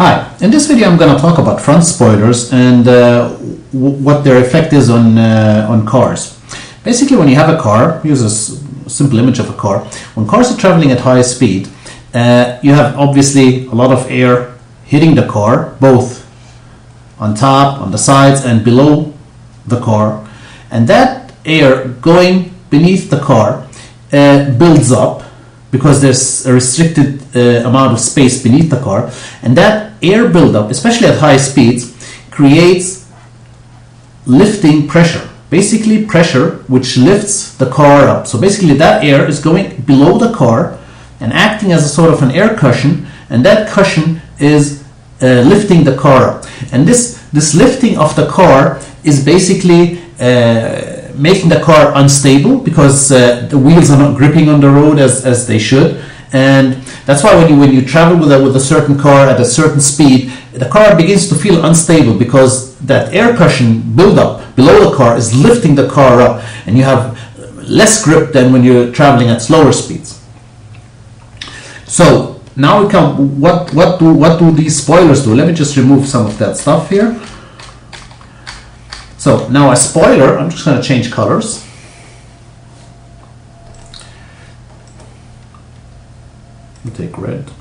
Hi, in this video I'm going to talk about front spoilers and what their effect is on cars. Basically, when you have a car, use a simple image of a car. When cars are traveling at high speed, you have obviously a lot of air hitting the car, both on top, on the sides and below the car, and that air going beneath the car builds up because there's a restricted amount of space beneath the car, and that air buildup, especially at high speeds, creates lifting pressure. Basically pressure which lifts the car up. So basically that air is going below the car and acting as a sort of an air cushion, and that cushion is lifting the car up. And this lifting of the car is basically making the car unstable because the wheels are not gripping on the road as they should. And that's why when you travel with a certain car at a certain speed, the car begins to feel unstable because that air cushion buildup below the car is lifting the car up, and you have less grip than when you're traveling at slower speeds. So now we come, what do these spoilers do? Let me just remove some of that stuff here. So now a spoiler, I'm just going to change colors. We'll take red.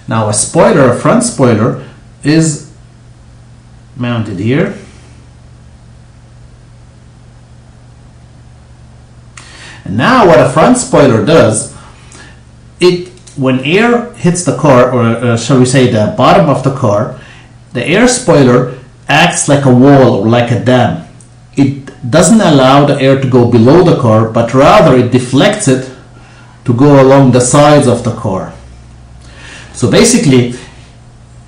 Now a spoiler, a front spoiler, is mounted here. And now what a front spoiler does, when air hits the car, or shall we say the bottom of the car, the air spoiler acts like a wall or like a dam. It doesn't allow the air to go below the car, but rather it deflects it to go along the sides of the car. So basically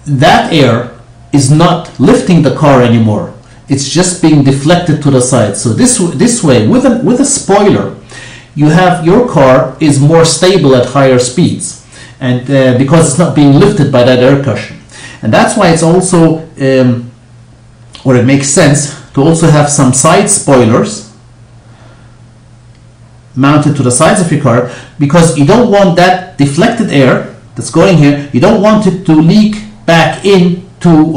that air is not lifting the car anymore. It's just being deflected to the side. So this way, with a spoiler, you have your car is more stable at higher speeds, and because it's not being lifted by that air cushion. And that's why it's also or it makes sense to also have some side spoilers mounted to the sides of your car, because you don't want that deflected air that's going here, you don't want it to leak back into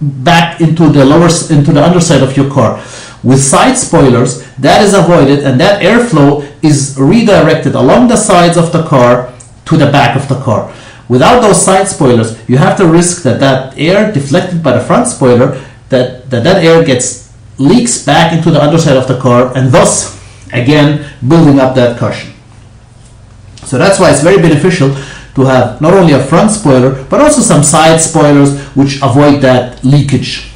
the underside of your car. With side spoilers, that is avoided, and that airflow is redirected along the sides of the car to the back of the car. Without those side spoilers, you have to risk that air deflected by the front spoiler, that air leaks back into the underside of the car, and thus again building up that cushion. So that's why it's very beneficial to have not only a front spoiler but also some side spoilers which avoid that leakage.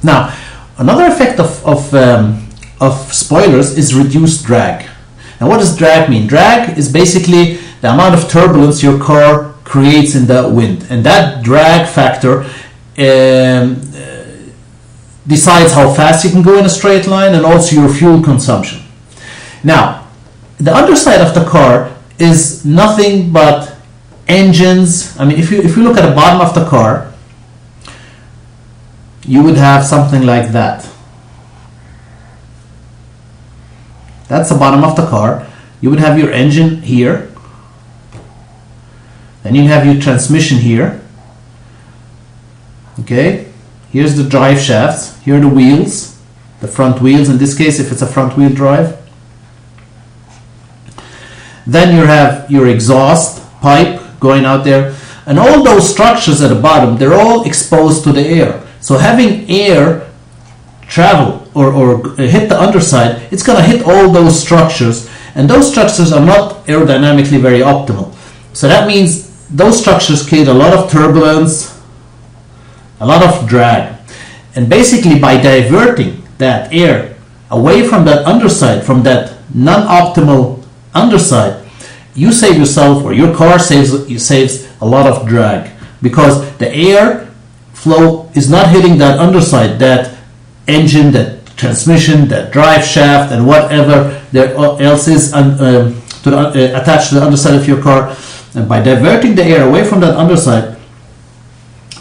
Now another effect of spoilers is reduced drag. Now what does drag mean? Drag is basically the amount of turbulence your car creates in the wind, and that drag factor decides how fast you can go in a straight line and also your fuel consumption. Now the underside of the car is nothing but engines. I mean, if you look at the bottom of the car, you would have something like that. That's the bottom of the car. You would have your engine here, then you have your transmission here. Okay, here's the drive shafts, here are the wheels, the front wheels in this case if it's a front wheel drive. Then you have your exhaust pipe going out there, and all those structures at the bottom, they're all exposed to the air. So having air travel or hit the underside, it's going to hit all those structures, and those structures are not aerodynamically very optimal. So that means those structures create a lot of turbulence, a lot of drag. And basically by diverting that air away from that underside, from that non-optimal underside, you save yourself, or your car saves a lot of drag, because the air flow is not hitting that underside, that engine, that transmission, that drive shaft, and whatever there else is attached to the underside of your car. And by diverting the air away from that underside,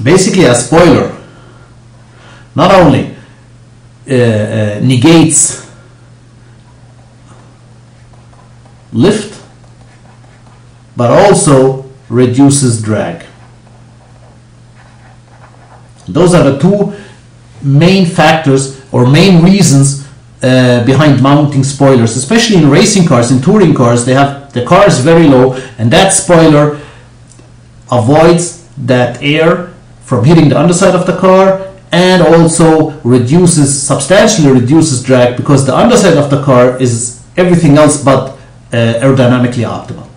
basically a spoiler not only negates lift, but also reduces drag. Those are the two main factors or main reasons behind mounting spoilers, especially in racing cars. In touring cars, they have the car is very low, and that spoiler avoids that air from hitting the underside of the car, and also substantially reduces drag, because the underside of the car is everything else but aerodynamically optimal.